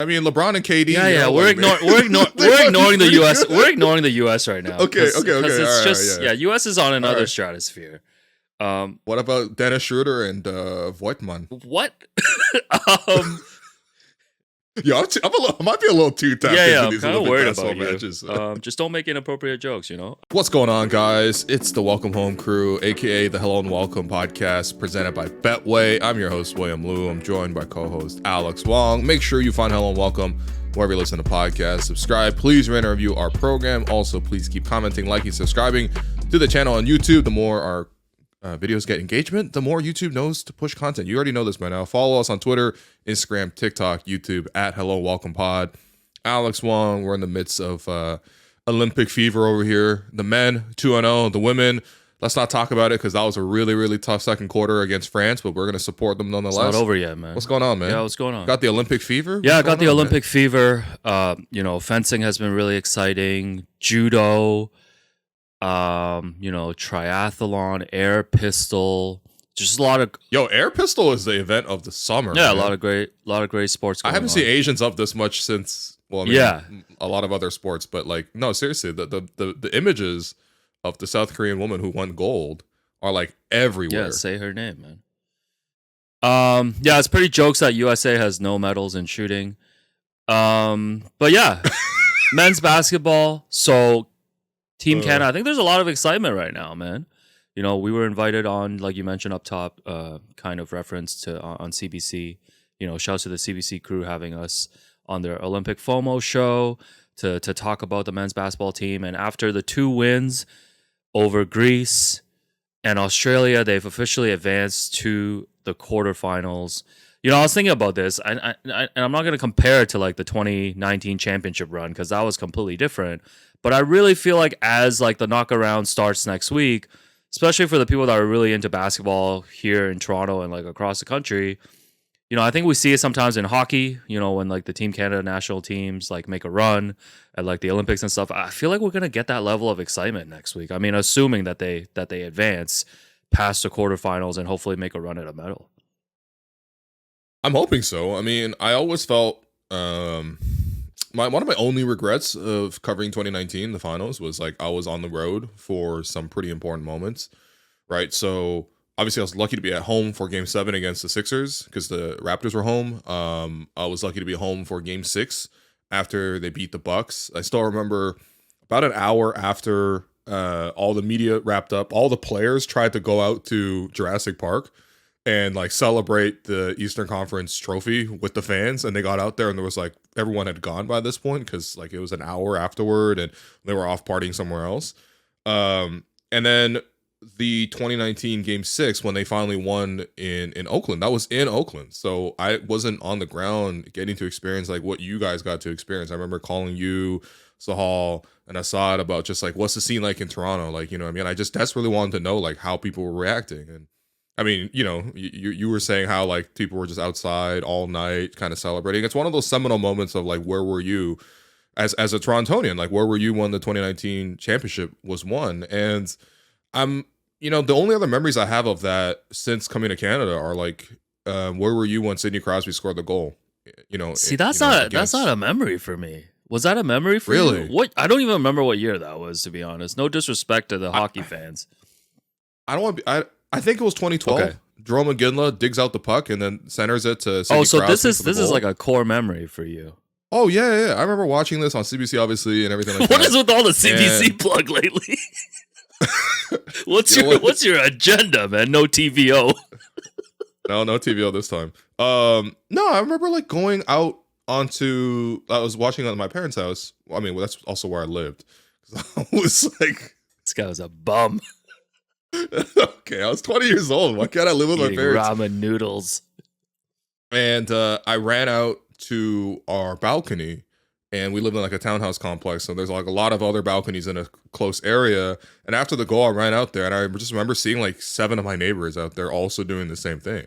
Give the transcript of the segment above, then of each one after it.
I mean, LeBron and KD. Yeah. We're ignoring the US. We're ignoring the US right now. Okay. It's All just right. US is on another stratosphere. What about Dennis Schroeder and Voigtman? What? Yeah, I might be a little too tapped into I'm these kind of Olympic worried basketball about you. matches. Just don't make inappropriate jokes, you know? What's going on, guys? It's the Welcome Home Crew, aka the Hello and Welcome podcast, presented by Betway. I'm your host, William Liu. I'm joined by co-host Alex Wong. Make sure you find Hello and Welcome wherever you listen to podcasts. Subscribe. Please rate and review our program. Also, please keep commenting, liking, subscribing to the channel on YouTube. The more our videos get engagement, the more YouTube knows to push content. You already know this by now. Follow us on Twitter, Instagram, TikTok, YouTube at Hello Welcome Pod. Alex Wong, we're in the midst of Olympic fever over here. The men 2-0, the women, let's not talk about it because that was a really, really tough second quarter against France, but we're going to support them nonetheless. It's not over yet, man. What's going on, man? Yeah, what's going on? Got the Olympic fever? Yeah, I got the Olympic fever. Fencing has been really exciting. Judo, triathlon, air pistol, just a lot of air pistol is the event of the summer. Yeah, man. a lot of great sports going I haven't on. seen Asians up this much since a lot of other sports, but like no, seriously, the images of the South Korean woman who won gold are like everywhere. Yeah, say her name, man. It's pretty jokes that USA has no medals in shooting. But yeah, men's basketball. So Team Canada, I think there's a lot of excitement right now, man. You know, we were invited on, like you mentioned up top, kind of reference to on CBC. You know, shouts to the CBC crew having us on their Olympic FOMO show to talk about the men's basketball team. And after the 2 wins over Greece and Australia, they've officially advanced to the quarterfinals. You know, I was thinking about this, and I'm not going to compare it to like the 2019 championship run because that was completely different. But I really feel like as like the knockaround starts next week, especially for the people that are really into basketball here in Toronto and like across the country, you know, I think we see it sometimes in hockey, you know, when like the Team Canada national teams like make a run at like the Olympics and stuff. I feel like we're going to get that level of excitement next week. I mean, assuming that they advance past the quarterfinals and hopefully make a run at a medal. I'm hoping so. I mean, I always felt one of my only regrets of covering 2019, the finals, was like I was on the road for some pretty important moments, right? So obviously I was lucky to be at home for Game 7 against the Sixers because the Raptors were home. I was lucky to be home for Game 6 after they beat the Bucks. I still remember about an hour after all the media wrapped up, all the players tried to go out to Jurassic Park and like celebrate the Eastern Conference trophy with the fans, and they got out there and there was like everyone had gone by this point because like it was an hour afterward and they were off partying somewhere else. And then the 2019 Game 6 when they finally won in Oakland, that was in Oakland, so I wasn't on the ground getting to experience like what you guys got to experience. I remember calling you, Sahal, and Assad about just like what's the scene like in Toronto, like, you know what I mean? I just desperately wanted to know like how people were reacting. And I mean, you know, you were saying how like people were just outside all night kind of celebrating. It's one of those seminal moments of like, where were you as a Torontonian? Like, where were you when the 2019 championship was won? And the only other memories I have of that since coming to Canada are like, where were you when Sidney Crosby scored the goal? You know, see, that's not a memory for me. Was that a memory for you? What? I don't even remember what year that was, to be honest. No disrespect to the hockey fans. I think it was 2012. Okay. Jerome McGinley digs out the puck and then centers it to Sidney so Crosby. this is like a core memory for you. Oh yeah. I remember watching this on CBC, obviously, and everything like that. What is with all the CBC plug lately? What's your agenda, man? No TVO. No TVO this time. No, I remember like going out onto. I was watching at my parents' house. I mean, that's also where I lived. I was like, this guy was a bum. Okay, I was 20 years old. Why can't I live with my parents? Ramen noodles. And I ran out to our balcony, and we lived in like a townhouse complex, so there's like a lot of other balconies in a close area. And after the goal, I ran out there, and I just remember seeing like 7 of my neighbors out there also doing the same thing.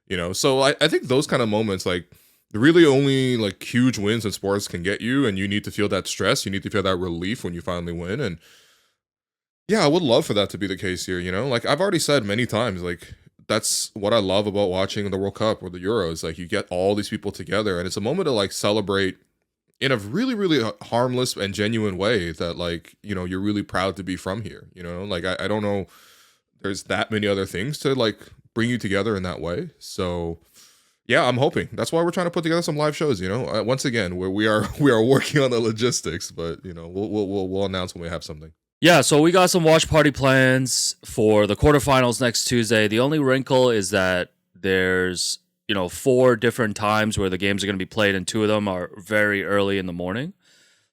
You know, so I think those kind of moments, like really only like huge wins in sports can get you, and you need to feel that stress. You need to feel that relief when you finally win. And yeah, I would love for that to be the case here, you know? Like, I've already said many times, like, that's what I love about watching the World Cup or the Euros. Like, you get all these people together, and it's a moment to like celebrate in a really, really harmless and genuine way that, like, you're really proud to be from here. Like, I don't know, there's that many other things to like bring you together in that way. So yeah, I'm hoping. That's why we're trying to put together some live shows. Once again, where we are we are working on the logistics, but we'll announce when we have something. Yeah, so we got some watch party plans for the quarterfinals next Tuesday. The only wrinkle is that there's 4 different times where the games are going to be played, and 2 of them are very early in the morning.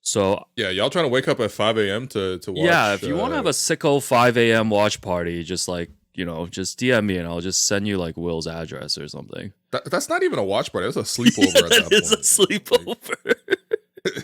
So yeah, y'all trying to wake up at 5 a.m. to watch. Yeah, if you want to have a sicko 5 a.m. watch party, just just DM me and I'll just send you like Will's address or something. That's not even a watch party. That's a sleepover at that point. It's a sleepover.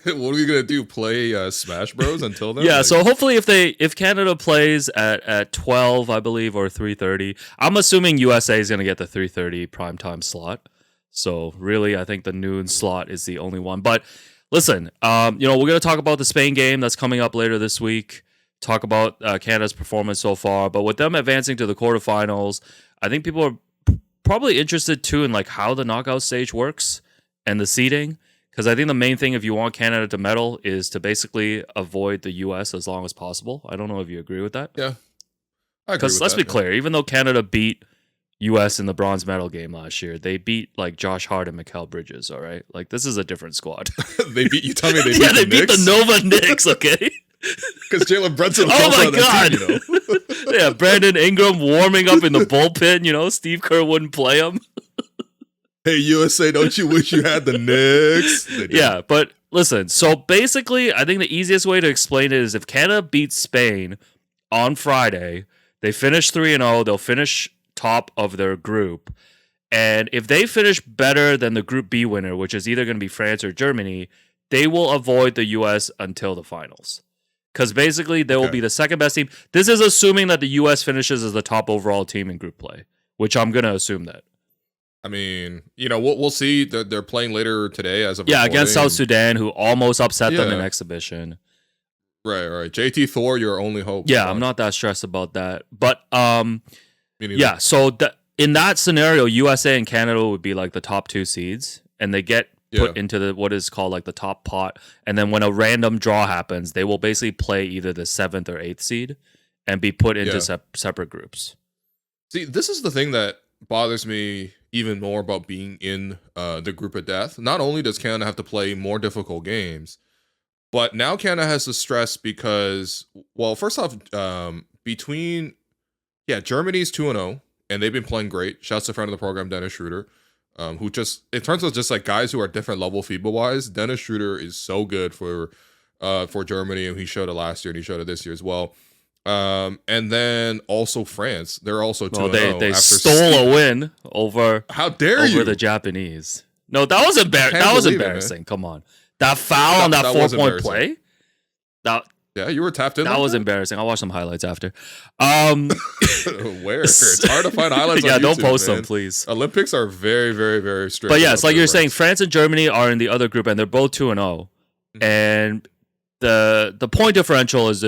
What are we gonna do? Play Smash Bros until then? Yeah, so hopefully if Canada plays at 12, I believe, or 3:30, I'm assuming USA is gonna get the 3:30 primetime slot. So really, I think the noon slot is the only one. But listen, we're gonna talk about the Spain game that's coming up later this week. Talk about Canada's performance so far, but with them advancing to the quarterfinals, I think people are probably interested too in like how the knockout stage works and the seeding. Because I think the main thing, if you want Canada to medal, is to basically avoid the U.S. as long as possible. I don't know if you agree with that. Yeah, I agree. Because let's be clear, even though Canada beat U.S. in the bronze medal game last year, they beat like Josh Hart and Mikal Bridges. All right, like this is a different squad. They beat you. Tell me they beat they the beat Knicks? the Nova Knicks. Okay. Because Jalen Brunson. Oh my god! Yeah, Brandon Ingram warming up in the bullpen. Steve Kerr wouldn't play him. Hey, USA, don't you wish you had the Knicks? Yeah, but listen, so basically, I think the easiest way to explain it is if Canada beats Spain on Friday, they finish 3-0, they'll finish top of their group. And if they finish better than the Group B winner, which is either going to be France or Germany, they will avoid the US until the finals. Because basically, they will be the second best team. This is assuming that the US finishes as the top overall team in group play, which I'm going to assume that. I mean, we'll see. They're playing later today as of against South Sudan, who almost upset them in exhibition. Right. JT Thor, your only hope. Yeah, I'm not that stressed about that. But yeah, so in that scenario, USA and Canada would be like the top 2 seeds, and they get put into what is called like the top pot. And then when a random draw happens, they will basically play either the 7th or 8th seed and be put into separate groups. See, this is the thing that bothers me even more about being in the group of death. Not only does Canada have to play more difficult games, but now Canada has to stress because, well, first off, between Germany's 2-0, and they've been playing great. Shouts to friend of the program, Dennis Schroeder, who just, in terms of just like guys who are different level FIBA wise, Dennis Schroeder is so good for Germany, and he showed it last year and he showed it this year as well. And then also France, they're also 2-0. They stole a win over. How dare you? Over the Japanese. No, that was embarrassing. That was embarrassing. Come on, that foul on that 4-point play. Yeah, you were tapped in. That was embarrassing. I'll watch some highlights after. Where? It's hard to find highlights. Yeah, on YouTube, don't post man. them, please. Olympics are very, very, very strict. But yeah, it's like you're saying. France and Germany are in the other group, and they're both 2-0, and the point differential is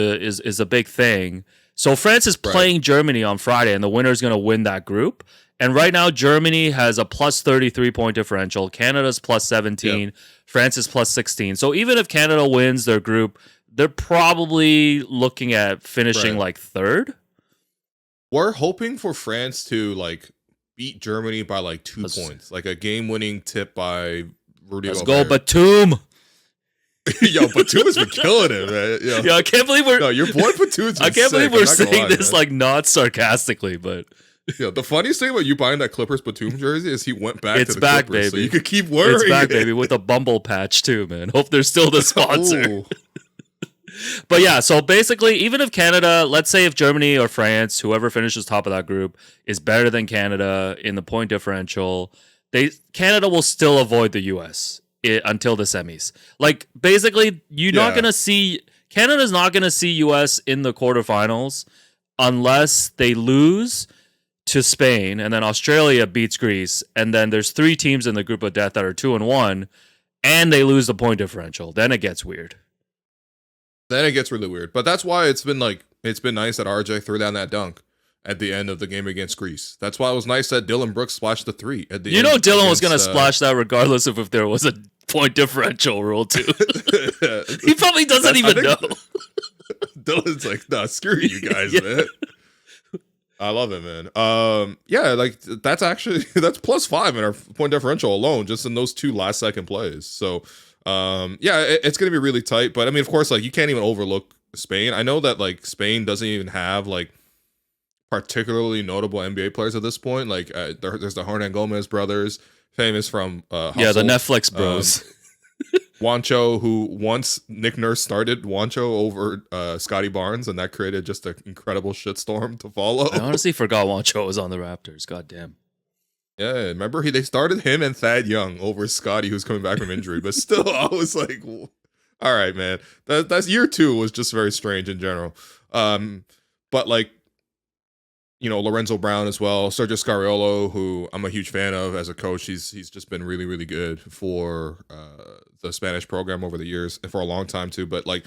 a big thing. So France is playing Germany on Friday, and the winner is going to win that group. And right now, Germany has a plus 33 point differential. Canada's plus 17. France is plus 16. So even if Canada wins their group, they're probably looking at finishing like 3rd. We're hoping for France to like beat Germany by like 2 points, like a game-winning tip by Rudy. Let's go, Batum. Yo, Batum has been killing it, man. Yeah, I can't believe we're. No, your boy Batum's. I can't believe we're saying this like not sarcastically, but. Yeah, the funniest thing about you buying that Clippers Batum jersey is he went back to the back, Clippers, baby. so you could keep wearing it. It's back, baby, with a Bumble patch too, man. Hope they're still the sponsor. But yeah, so basically, even if Canada, let's say if Germany or France, whoever finishes top of that group, is better than Canada in the point differential, Canada will still avoid the US until the semis. Like, basically, you're not going to see... Canada's not going to see US in the quarterfinals unless they lose to Spain, and then Australia beats Greece, and then there's 3 teams in the group of death that are 2-1, and they lose the point differential. Then it gets weird. Then it gets really weird. But that's why it's been nice that RJ threw down that dunk. at the end of the game against Greece. That's why it was nice that Dylan Brooks splashed the 3 at the end. You know Dylan was going to splash that regardless of if there was a point differential rule too. He probably doesn't even know. Dylan's like, nah, screw you guys, man. I love it, man. Yeah, like that's +5 in our point differential alone, just in those 2 last second plays. So, yeah, it's gonna be really tight. But I mean, of course, like you can't even overlook Spain. I know that like Spain doesn't even have like particularly notable NBA players at this point. Like there's the Hernan Gomez brothers, famous from yeah, the Netflix bros. Juancho, who once Nick Nurse started Juancho over Scotty Barnes, and that created just an incredible shitstorm to follow. I honestly forgot Juancho was on the Raptors. God damn. Yeah, remember they started him and Thad Young over Scotty, who's coming back from injury. But still, I was like, all right, man. That's year 2 was just very strange in general. But like, you know, Lorenzo Brown as well, Sergio Scariolo, who I'm a huge fan of as a coach. He's just been really, really good for the Spanish program over the years and for a long time too. But like,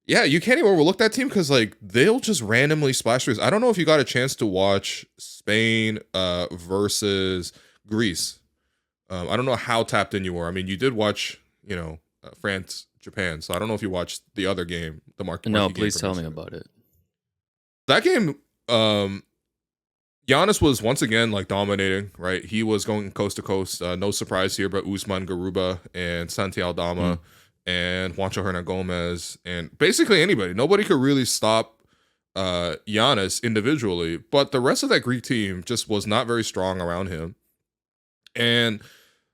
yeah, you can't even overlook that team because like they'll just randomly splash threes. I don't know if you got a chance to watch Spain versus Greece. I don't know how tapped in you were. I mean, you did watch, you know, France, Japan. So I don't know if you watched the other game, the market. No, please tell me about it. That game, Giannis was once again like dominating, right? He was going coast to coast. No surprise here, but Usman Garuba and Santi Aldama and Juancho Hernan Gomez and basically anybody. Nobody could really stop Giannis individually, but the rest of that Greek team just was not very strong around him. And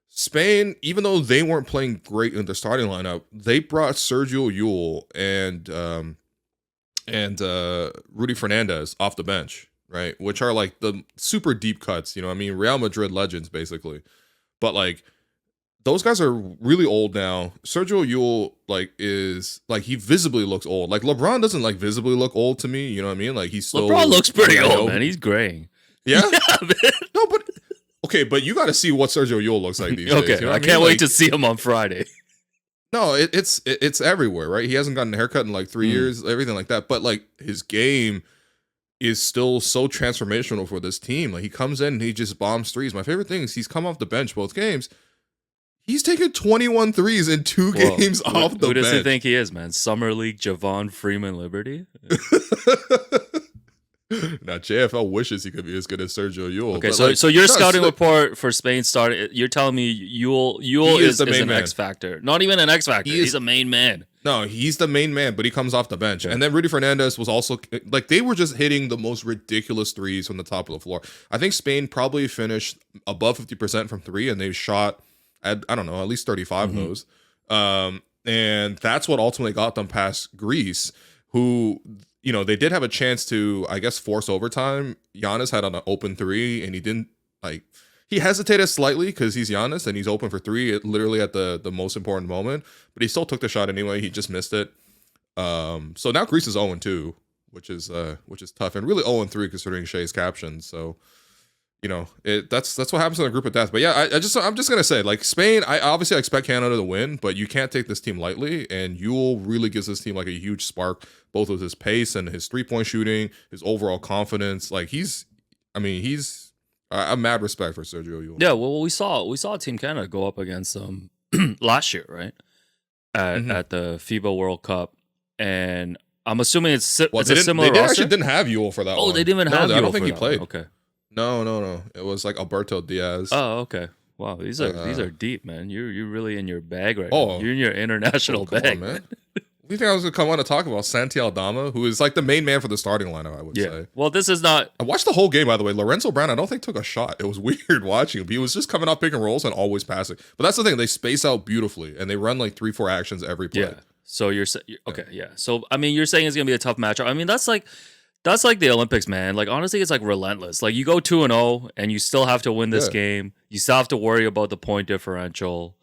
Spain, even though they weren't playing great in the starting lineup, they brought Sergio Llull and Rudy Fernandez off the bench, right? Which are like the super deep cuts, you know what I mean? Real Madrid legends, basically. But like, those guys are really old now. Sergio Llull, like, is like he visibly looks old. Like LeBron doesn't like visibly look old to me, you know what I mean? Like he's still LeBron looks pretty old, man. He's graying. Yeah? Yeah, man. No, but okay, but you got to see what Sergio Llull looks like these days. Okay, You know I can't wait to see him on Friday. No, it's everywhere, right? He hasn't gotten a haircut in like 3 years, everything like that. But like his game is still so transformational for this team. Like he comes in and he just bombs threes. My favorite thing is he's come off the bench both games. He's taken 21 threes in 2 games off the bench. Who does he think he is, man? Summer League Javon Freeman Liberty? Now JFL wishes he could be as good as Sergio Llull. Okay, so your scouting report for Spain started. You're telling me Llull is an X factor, not even an X factor. He's a main man. No, he's the main man, but he comes off the bench. Yeah. And then Rudy Fernandez was also like they were just hitting the most ridiculous threes from the top of the floor. I think Spain probably finished above 50% from 3, and they shot at I don't know at least 35 of those. And that's what ultimately got them past Greece, who. You know, they did have a chance to, I guess, force overtime. Giannis had on an open 3, and he didn't, like, he hesitated slightly because he's Giannis, and he's open for 3 literally at the most important moment. But he still took the shot anyway. He just missed it. So now Greece is 0-2, which is tough, and really 0-3 considering Shea's caption. So, you know, that's what happens in a group of death. But yeah, I'm just gonna say, like Spain, I expect Canada to win, but you can't take this team lightly. And Llull really gives this team like a huge spark, both with his pace and his 3-point shooting, his overall confidence. Like I have mad respect for Sergio Llull. Yeah, well, we saw Team Canada go up against them last year, right? At the FIBA World Cup, and I'm assuming it's a similar roster. They actually didn't have Llull for that one. Oh, they didn't even have Llull. I don't think he played. Okay. No. It was like Alberto Diaz. Oh, okay. Wow, these are deep, man. You're really in your bag right now. You're in your international bag, on, man. You think I was gonna come on to talk about Santi Aldama, who is like the main man for the starting lineup? I would say. Well, this is not. I watched the whole game, by the way. Lorenzo Brown, I don't think took a shot. It was weird watching him. He was just coming off pick and rolls and always passing. But that's the thing; they space out beautifully and they run like 3-4 actions every play. Yeah. So you're okay. Yeah. So I mean, you're saying it's gonna be a tough matchup. I mean, that's like the Olympics, man. Like honestly, it's like relentless. Like you go 2-0 and you still have to win this game. You still have to worry about the point differential.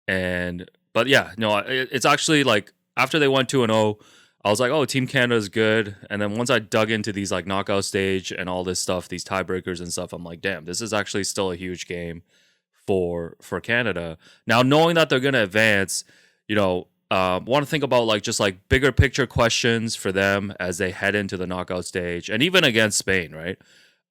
But yeah, no, it's actually like after they went 2-0, I was like, oh, Team Canada is good. And then once I dug into these like knockout stage and all this stuff, these tiebreakers and stuff, I'm like, damn, this is actually still a huge game for Canada. Now knowing that they're gonna advance, you know, Want to think about like just like bigger picture questions for them as they head into the knockout stage and even against Spain, right?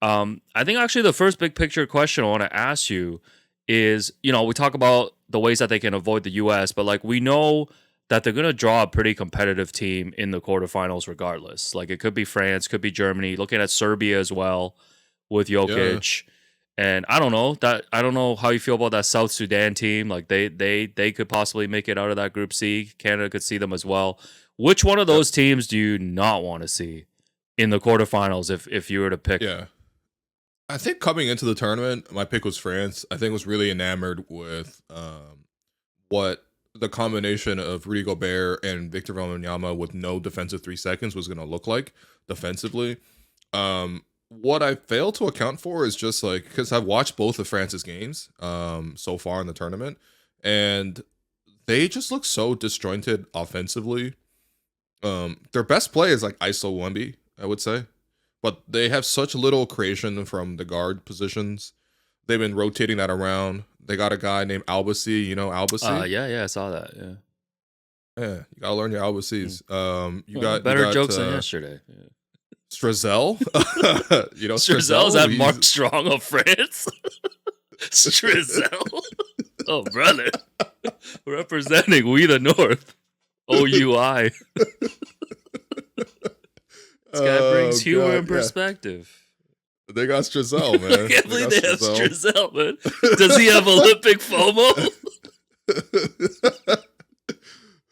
I think actually the first big picture question I want to ask you is, we talk about the ways that they can avoid the US, but like we know that they're going to draw a pretty competitive team in the quarterfinals regardless. Like it could be France, could be Germany, looking at Serbia as well with Yeah. Jokic. And I don't know how you feel about that South Sudan team. Like they could possibly make it out of that group C. Canada could see them as well. Which one of Yep. those teams do you not want to see in the quarterfinals if you were to pick? Yeah. I think coming into the tournament, my pick was France. I think was really enamored with what the combination of Rudy Gobert and Victor Wembanyama with no defensive 3 seconds was going to look like defensively. What I fail to account for is just like, because I've watched both of France's games so far in the tournament, and they just look so disjointed offensively. Their best play is like ISO Wemby, I would say, but they have such little creation from the guard positions. They've been rotating that around. They got a guy named Albasi, Albasi? Yeah, I saw that. Yeah. Yeah, you gotta learn your Albasis. Better jokes than yesterday. Yeah. Strazel. Strazel, is that Mark Strong of France? Strazel. Oh, brother. Representing We the North. OUI. This guy brings humor and perspective. Yeah. They got Strazel, man. I can't believe they have Strazel, man. Does he have Olympic FOMO?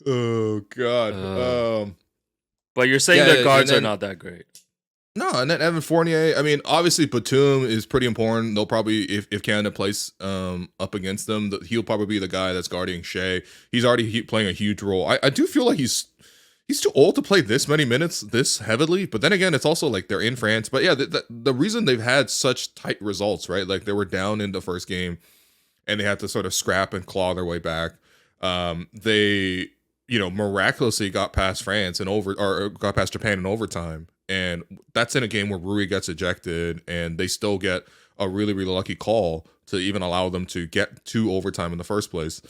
Oh, God. But you're saying their guards are not that great. No, and then Evan Fournier. I mean, obviously Batum is pretty important. They'll probably, if Canada plays up against them, he'll probably be the guy that's guarding Shea. He's already playing a huge role. I do feel like he's too old to play this many minutes this heavily. But then again, it's also like they're in France. But yeah, the reason they've had such tight results, right? Like they were down in the first game, and they had to sort of scrap and claw their way back. They miraculously got past France or got past Japan in overtime. And that's in a game where Rui gets ejected, and they still get a really, really lucky call to even allow them to get to overtime in the first place.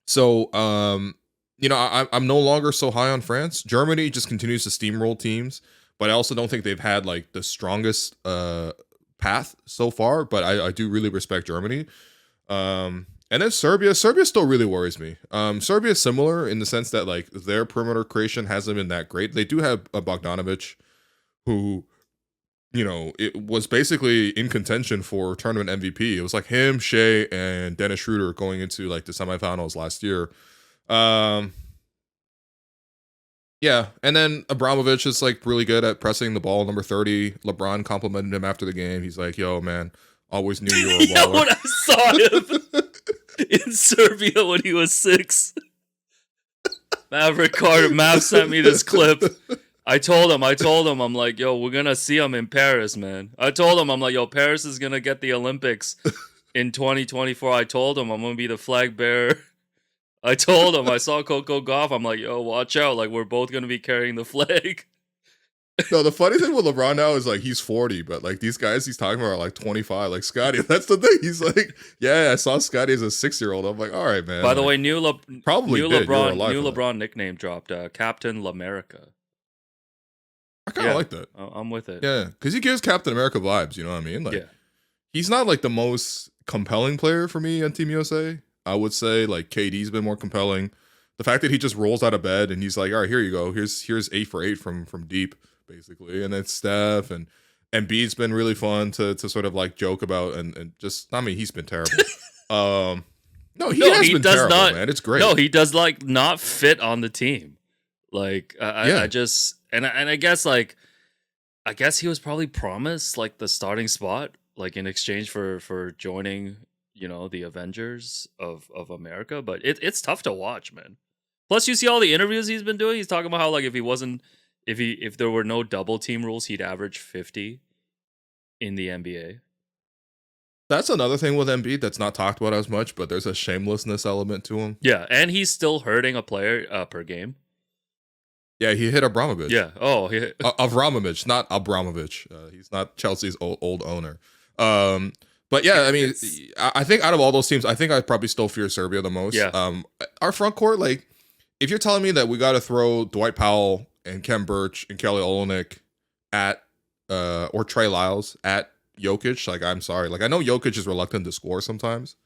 So, I'm no longer so high on France. Germany just continues to steamroll teams, but I also don't think they've had like the strongest path so far. But I do really respect Germany. And then Serbia still really worries me. Serbia is similar in the sense that like their perimeter creation hasn't been that great. They do have a Bogdanovic who, it was basically in contention for tournament MVP. It was like him, Shea, and Dennis Schroeder going into like the semifinals last year. Yeah, and then Abramovich is like really good at pressing the ball, number 30. LeBron complimented him after the game. He's like, "Yo, man, always knew you were a baller." When I saw him in Serbia when he was 6. Maverick Carter Mav sent me this clip. I told him, I'm like, yo, we're going to see him in Paris, man. I told him, I'm like, yo, Paris is going to get the Olympics in 2024. I told him I'm going to be the flag bearer. I told him, I saw Coco Gauff. I'm like, yo, watch out. Like, we're both going to be carrying the flag. No, the funny thing with LeBron now is like he's 40, but like these guys he's talking about are like 25. Like Scotty, that's the thing. He's like, yeah, I saw Scotty as a 6-year-old. I'm like, all right, man. By the way, new LeBron nickname dropped, Captain L'America. I kind of like that. I'm with it. Yeah, because he gives Captain America vibes. You know what I mean? Like, he's not like the most compelling player for me on Team USA. I would say like KD's been more compelling. The fact that he just rolls out of bed and he's like, all right, here you go. Here's 8 for 8 from deep, basically. And then Steph and Embiid's been really fun to sort of like joke about and just, I mean, he's been terrible. No, he has been terrible, man. It's great. No, he does like not fit on the team. Like I just and I guess like I guess he was probably promised like the starting spot like in exchange for joining, the Avengers of America, but it's tough to watch, man. Plus you see all the interviews he's been doing. He's talking about how like if there were no double team rules, he'd average 50 in the NBA. That's another thing with Embiid that's not talked about as much, but there's a shamelessness element to him. Yeah, and he's still hurting a player per game. Yeah, he hit Abramovich. Yeah. Oh, Avramovich, not Abramovich. He's not Chelsea's old owner. But yeah, I mean, I think out of all those teams, I think I probably still fear Serbia the most. Yeah. Our front court, like, if you're telling me that we got to throw Dwight Powell and Kem Birch and Kelly Olynyk at or Trey Lyles at Jokic, like I'm sorry. Like I know Jokic is reluctant to score sometimes.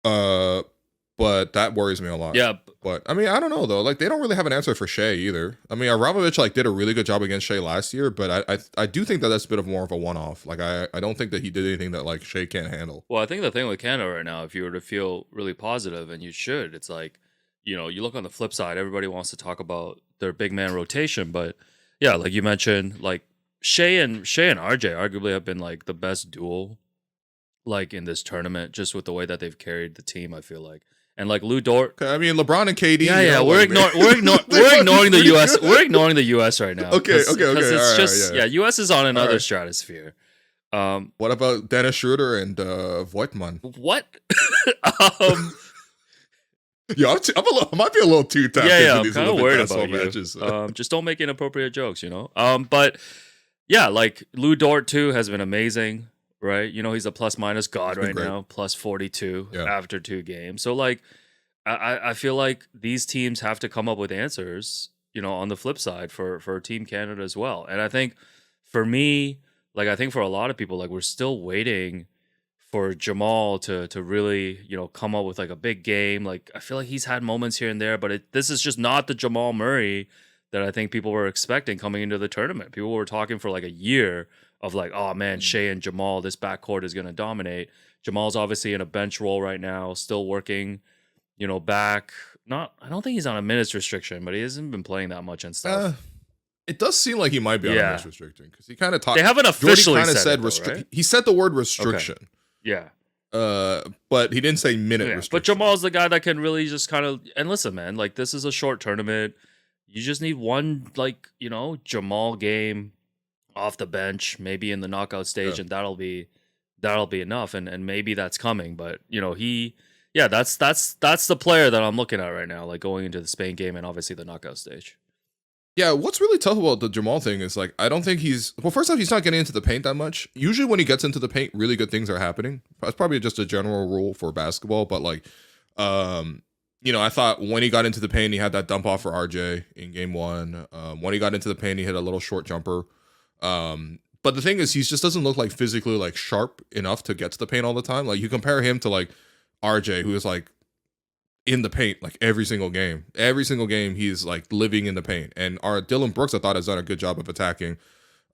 Uh but that worries me a lot. Yeah. But I mean, I don't know though. Like they don't really have an answer for Shea either. I mean, Abramovich like did a really good job against Shea last year, but I do think that that's a bit of more of a one-off. Like I don't think that he did anything that like Shea can't handle. Well, I think the thing with Canada right now, if you were to feel really positive, and you should, it's like, you know, you look on the flip side, everybody wants to talk about their big man rotation, but yeah, like you mentioned, like Shea and RJ arguably have been like the best duel like in this tournament, just with the way that they've carried the team, I feel like. And like Lou Dort. I mean, LeBron and KD. Yeah, yeah, we're ignoring the US. We're ignoring the US right now. Okay. It's All just right, yeah. US is on another stratosphere. What about Dennis Schroeder and Voigtman? What? Yeah, I might be a little too tapped into I'm these kind of little worried bit about you. matches. Just don't make inappropriate jokes, you know. But yeah, like Lou Dort too has been amazing, right? You know, he's a plus minus god right great. now, plus 42 Yeah. after 2 games. So like, I feel like these teams have to come up with answers, you know, on the flip side for Team Canada as well. And I think for me, like I think for a lot of people, like we're still waiting for Jamal to really, you know, come up with like a big game. Like I feel like he's had moments here and there, but this is just not the Jamal Murray that I think people were expecting coming into the tournament. People were talking for like a year of like, oh man, Shea and Jamal, this backcourt is going to dominate. Jamal's obviously in a bench role right now, still working, you know, back. I don't think he's on a minutes restriction, but he hasn't been playing that much and stuff. It does seem like he might be on a minutes restriction because he kind of talked. They haven't officially said right? He said the word restriction. Okay. Yeah. But he didn't say minute restriction. But Jamal's the guy that can really just kind of, and listen, man, like this is a short tournament. You just need one, like, you know, Jamal game off the bench, maybe in the knockout stage, and that'll be enough. And maybe that's coming. But, you know, that's the player that I'm looking at right now, like going into the Spain game and obviously the knockout stage. Yeah, what's really tough about the Jamal thing is like I don't think first off, he's not getting into the paint that much. Usually when he gets into the paint, really good things are happening. That's probably just a general rule for basketball, but like you know, I thought when he got into the paint, he had that dump off for RJ in game 1. When he got into the paint, he hit a little short jumper. But the thing is, he just doesn't look like physically like sharp enough to get to the paint all the time. Like you compare him to like RJ, who is like in the paint like every single game. Every single game he's like living in the paint. And our Dylan Brooks, I thought, has done a good job of attacking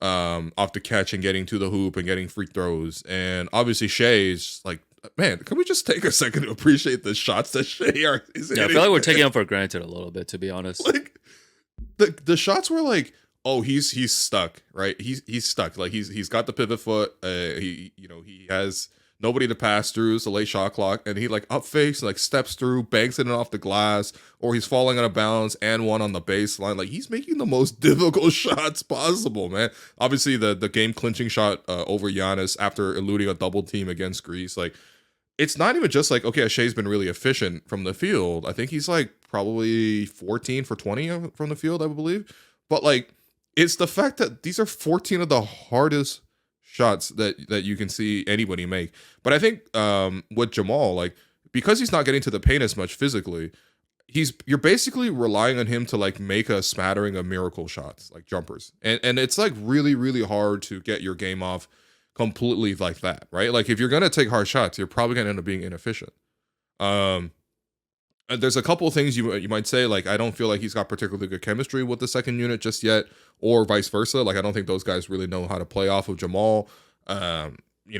off the catch and getting to the hoop and getting free throws. And obviously Shea's like, man, can we just take a second to appreciate the shots that Shea is hitting? I feel like we're taking him for granted a little bit, to be honest. Like the shots were like, oh, he's stuck, right? He's stuck. Like he's got the pivot foot. He has nobody to pass through. It's a late shot clock, and he like up fakes, like steps through, banks it off the glass, or he's falling out of bounds and one on the baseline. Like he's making the most difficult shots possible, man. Obviously, the game clinching shot over Giannis after eluding a double team against Greece, like it's not even just like, okay, Shea's been really efficient from the field. I think he's like probably 14 for 20 from the field, I believe. But like, it's the fact that these are 14 of the hardest shots that you can see anybody make. But I think with Jamal, like, because he's not getting to the paint as much physically, you're basically relying on him to like make a smattering of miracle shots, like jumpers. And it's like really, really hard to get your game off completely like that, right? Like if you're gonna take hard shots, you're probably gonna end up being inefficient. There's a couple of things you might say, like I don't feel like he's got particularly good chemistry with the second unit just yet, or vice versa. Like I don't think those guys really know how to play off of Jamal. He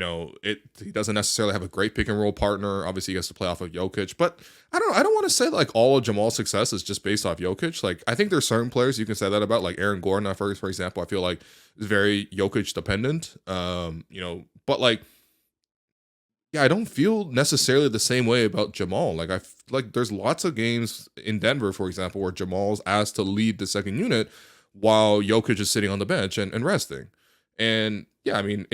doesn't necessarily have a great pick and roll partner. Obviously, he has to play off of Jokic, but I don't want to say like all of Jamal's success is just based off Jokic. Like I think there's certain players you can say that about, like Aaron Gordon, for example. I feel like is very Jokic dependent. But like, yeah, I don't feel necessarily the same way about Jamal. Like there's lots of games in Denver, for example, where Jamal's asked to lead the second unit while Jokic is sitting on the bench and resting. And yeah, I mean,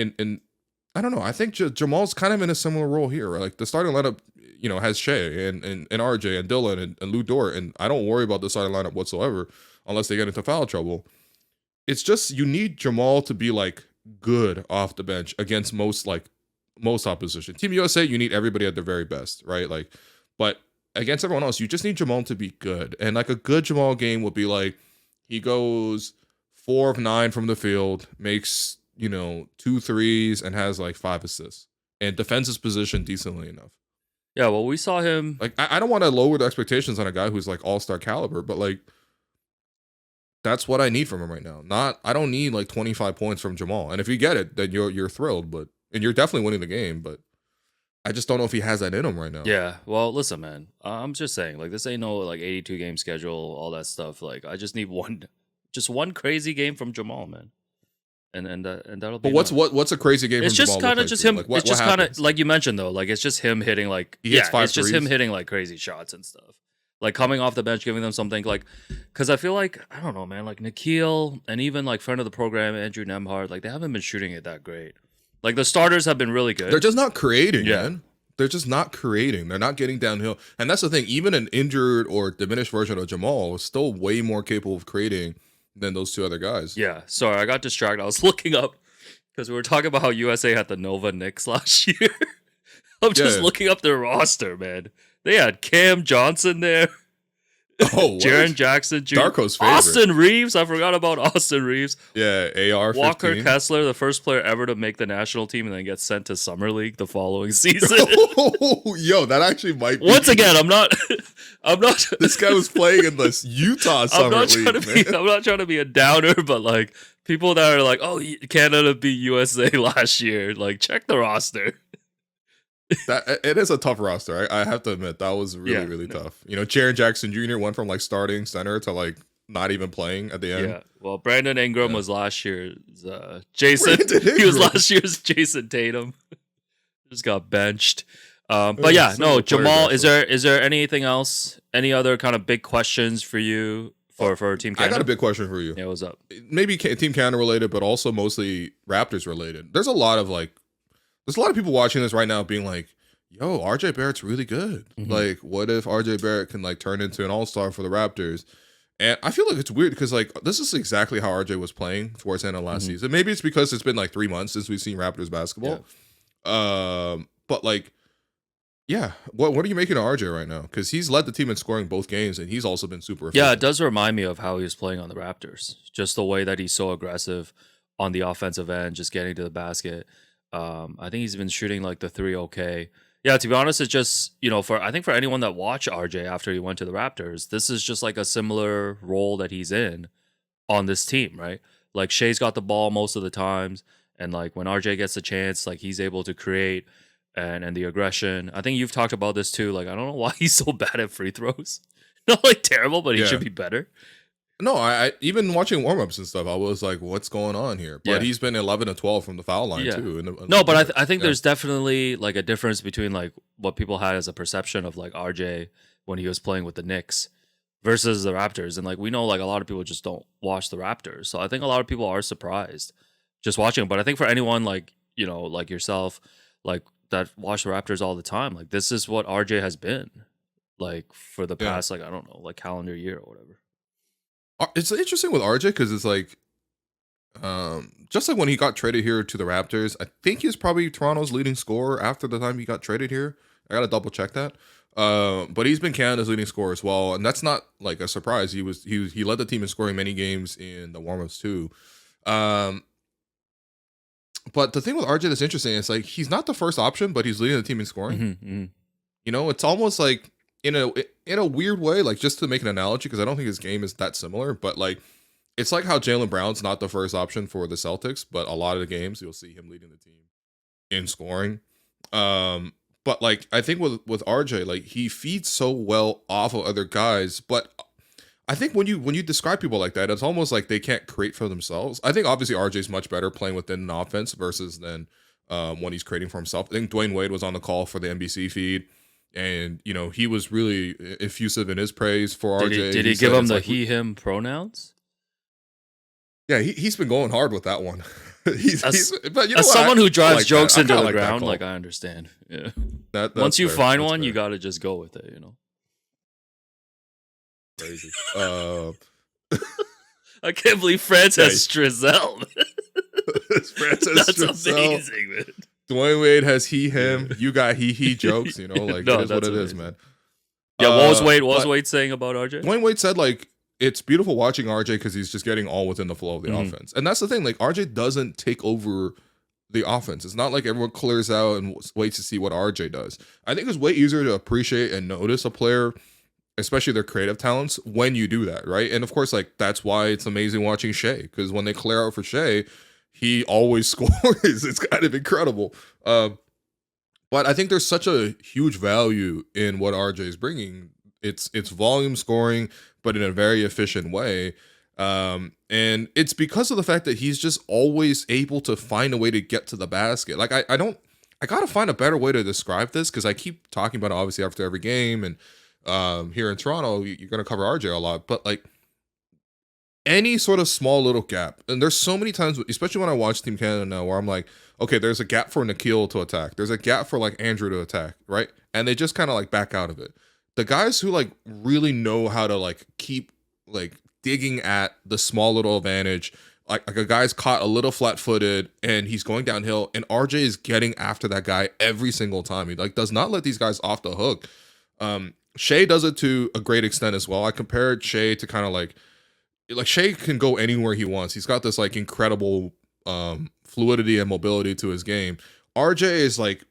I don't know. I think Jamal's kind of in a similar role here. Right? Like the starting lineup, has Shea and RJ and Dylan and Lou Dort, and I don't worry about the starting lineup whatsoever unless they get into foul trouble. It's just you need Jamal to be like good off the bench against most opposition. Team USA, you need everybody at their very best, right? Like, but against everyone else, you just need Jamal to be good. And like a good Jamal game would be like he goes 4 of 9 from the field, makes, 2 threes, and has like 5 assists, and defends his position decently enough. Yeah, well, we saw him. Like I don't want to lower the expectations on a guy who's like all-star caliber, but like that's what I need from him right now. I don't need like 25 points from Jamal. And if you get it, then you're thrilled, and you're definitely winning the game, but I just don't know if he has that in him right now. Yeah, well, listen, man. I'm just saying, like, this ain't no like 82 game schedule, all that stuff. Like, I just need one crazy game from Jamal, man, and that'll be. But what's a crazy game? It's from just Jamal kind of just him. Like, it's just kind of like you mentioned though. Like, it's just him hitting like it's just him hitting like crazy shots and stuff. Like coming off the bench, giving them something like, because I feel like I don't know, man. Like Nikhil and even like friend of the program Andrew Nemhard, like they haven't been shooting it that great. Like the starters have been really good. They're just not creating, man. They're just not creating. They're not getting downhill. And that's the thing. Even an injured or diminished version of Jamal is still way more capable of creating than those two other guys. Yeah. Sorry, I got distracted. I was looking up because we were talking about how USA had the Nova Knicks last year. I'm just looking up their roster, man. They had Cam Johnson there. Oh, Jaren Jackson Jr. Darko's favorite. Austin Reeves. I forgot about Austin Reeves. Yeah, AR 15. Walker Kessler, the first player ever to make the national team and then get sent to Summer League the following season. Yo, that actually might be. Once again, I'm not. This guy was playing in this Utah Summer League. I'm not trying to be a downer, but like people that are like, oh, Canada beat USA last year. Like, check the roster. That it is a tough roster. I have to admit that was really tough. Jaren Jackson Jr. went from like starting center to like not even playing at the end. Yeah. Well, Brandon Ingram was last year's Jason. He was last year's Jason Tatum. Just got benched. But yeah, no, Jamal. Is there anything else? Any other kind of big questions for you for Team Canada? I got a big question for you. Yeah, what's up? Maybe Team Canada related, but also mostly Raptors related. There's a lot of people watching this right now being like, yo, RJ Barrett's really good. Mm-hmm. Like, what if RJ Barrett can like turn into an all-star for the Raptors? And I feel like it's weird because like this is exactly how RJ was playing towards the end of last season. Maybe it's because it's been like 3 months since we've seen Raptors basketball. Yeah. But like, yeah, what are you making of RJ right now? Because he's led the team in scoring both games, and he's also been super efficient. Yeah, it does remind me of how he was playing on the Raptors. Just the way that he's so aggressive on the offensive end, just getting to the basket. I think he's been shooting like the 3 okay. Yeah, to be honest, it's just, I think for anyone that watched RJ after he went to the Raptors, this is just like a similar role that he's in on this team, right? Like Shea's got the ball most of the times, and like when RJ gets a chance, like he's able to create and the aggression. I think you've talked about this too. Like, I don't know why he's so bad at free throws. Not like terrible, but he should be better. No, I even watching warm-ups and stuff, I was like, what's going on here? But he's been 11 to 12 from the foul line too. No, but I think there's definitely like a difference between like what people had as a perception of like RJ when he was playing with the Knicks versus the Raptors. And like we know like a lot of people just don't watch the Raptors. So I think a lot of people are surprised just watching them. But I think for anyone like, like yourself, like that watch the Raptors all the time, like this is what RJ has been like for the past, like, I don't know, like calendar year or whatever. It's interesting with RJ because it's like, just like when he got traded here to the Raptors, I think he's probably Toronto's leading scorer after the time he got traded here. I gotta double check that. But he's been Canada's leading scorer as well, and that's not like a surprise. He led the team in scoring many games in the warmups too. But the thing with RJ that's interesting is like he's not the first option, but he's leading the team in scoring. It's almost like in a weird way, like just to make an analogy, because I don't think his game is that similar, but like it's like how Jaylen Brown's not the first option for the Celtics, but a lot of the games you'll see him leading the team in scoring. But like I think with RJ, like he feeds so well off of other guys, but I think when you describe people like that, it's almost like they can't create for themselves. I think obviously RJ's much better playing within an offense versus than when he's creating for himself. I think Dwayne Wade was on the call for the NBC feed, and he was really effusive in his praise for RJ. Did he give him the like, he/him pronouns? Yeah, he's been going hard with that one. But as someone who drives jokes into the ground, like I understand. Yeah. Once you find one, you got to just go with it. Crazy. I can't believe France has Strizel. That's amazing, man. Dwayne Wade has he/him. You got he jokes. Like no, it is what it is, man. Yeah, what was Wade saying about RJ? Dwayne Wade said, like, it's beautiful watching RJ because he's just getting all within the flow of the offense. And that's the thing. Like, RJ doesn't take over the offense. It's not like everyone clears out and waits to see what RJ does. I think it's way easier to appreciate and notice a player, especially their creative talents, when you do that, right? And of course, like, that's why it's amazing watching Shea, because when they clear out for Shea, he always scores. It's kind of incredible. But I think there's such a huge value in what RJ is bringing. It's volume scoring, but in a very efficient way. And it's because of the fact that he's just always able to find a way to get to the basket. Like, I gotta find a better way to describe this, because I keep talking about it obviously after every game. And here in Toronto, you're gonna cover RJ a lot, but like, any sort of small little gap, and there's so many times, especially when I watch Team Canada now, where I'm like, okay, there's a gap for Nikhil to attack, there's a gap for like Andrew to attack, right? And they just kind of like back out of it. The guys who like really know how to like keep like digging at the small little advantage, like a guy's caught a little flat-footed and he's going downhill, and RJ is getting after that guy every single time. He like does not let these guys off the hook. Shea does it to a great extent as well. I compared Shea to kind of like Shea can go anywhere he wants. He's got this like incredible fluidity and mobility to his game. RJ is like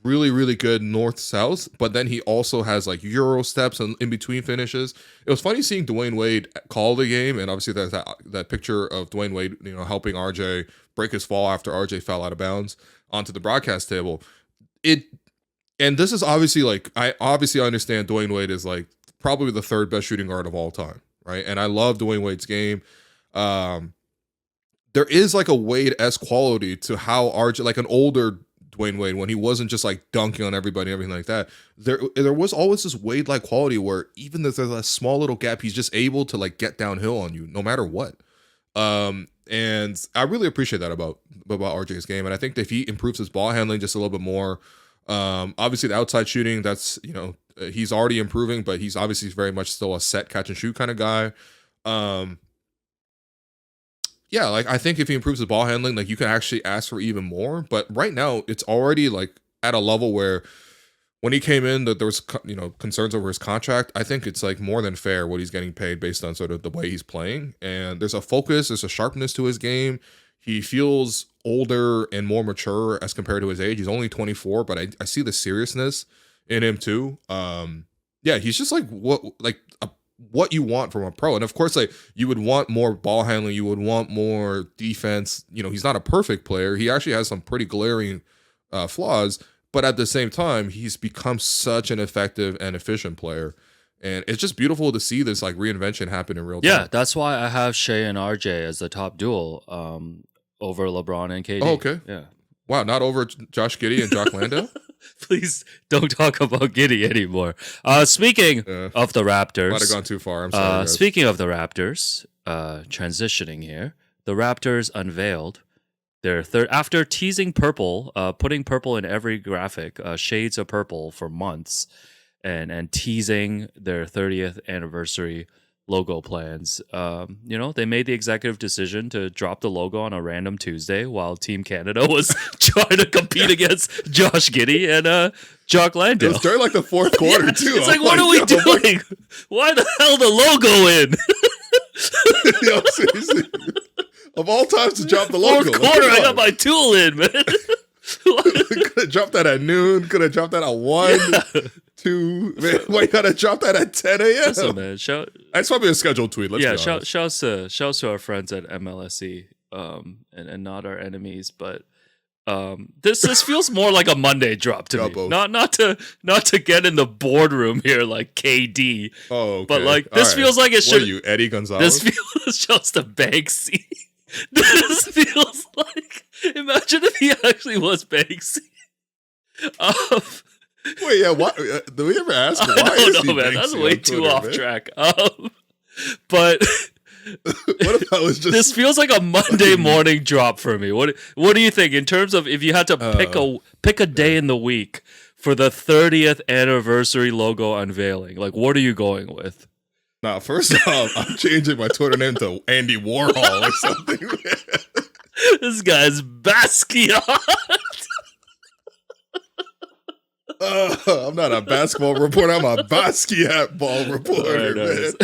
really, really good north-south, but then he also has like Euro steps and in between finishes. It was funny seeing Dwayne Wade call the game, and obviously there's that picture of Dwayne Wade, helping RJ break his fall after RJ fell out of bounds onto the broadcast table. And this is obviously like, I obviously understand Dwayne Wade is like probably the third best shooting guard of all time, right? And I love Dwayne Wade's game. There is like a Wade-esque quality to how RJ, like an older Dwayne Wade, when he wasn't just like dunking on everybody and everything like that, there was always this Wade-like quality where even if there's a small little gap, he's just able to like get downhill on you no matter what. And I really appreciate that about RJ's game. And I think that if he improves his ball handling just a little bit more, obviously the outside shooting, that's, he's already improving, but he's obviously very much still a set catch and shoot kind of guy. Yeah, like I think if he improves his ball handling, like you can actually ask for even more. But right now, it's already like at a level where when he came in, that there was concerns over his contract. I think it's like more than fair what he's getting paid based on sort of the way he's playing. And there's a focus, there's a sharpness to his game. He feels older and more mature as compared to his age. He's only 24, but I see the seriousness in him too. Yeah, he's just like what you want from a pro. And of course, like you would want more ball handling, you would want more defense. He's not a perfect player. He actually has some pretty glaring flaws, but at the same time, he's become such an effective and efficient player. And it's just beautiful to see this like reinvention happen in real time. Yeah, that's why I have Shea and RJ as the top duel over LeBron and KD. Oh, okay. Yeah. Wow, not over Josh Giddey and Jock Landale? Please don't talk about Giddey anymore. Speaking of the Raptors. Might have gone too far. I'm sorry. Speaking of the Raptors, transitioning here, the Raptors unveiled their third, after teasing purple, putting purple in every graphic, shades of purple for months, and teasing their 30th anniversary logo plans. They made the executive decision to drop the logo on a random Tuesday while Team Canada was trying to compete against Josh Giddey and Jock Landale. It was during like the fourth quarter too. It's like, what are we doing? Why the hell the logo in? Yo, seriously. Of all times to drop the logo. Fourth quarter, I got my tool in, man. Could have dropped that at noon. Could have dropped that at 1, 2. Man, why you gotta drop that at 10 a.m.? Listen, man, that's probably a scheduled tweet. Let's be honest. Shouts to our friends at MLSE, and not our enemies. But this feels more like a Monday drop to me. Not to get in the boardroom here like KD. Oh, okay. But like this feels like it should. What are you, Eddie Gonzalez? This feels just a Banksy. This feels like. Imagine if he actually was Banksy. Wait, yeah. What? Did we ever ask? Why I don't know, Banksy man. That's way too off track. But what if I was just? This feels like a Monday morning drop for me. What do you think in terms of if you had to pick a day in the week for the 30th anniversary logo unveiling? Like, what are you going with? Now, first off, I'm changing my Twitter name to Andy Warhol or something. This guy's Basquiat. I'm not a basketball reporter. I'm a basketball reporter, Nice.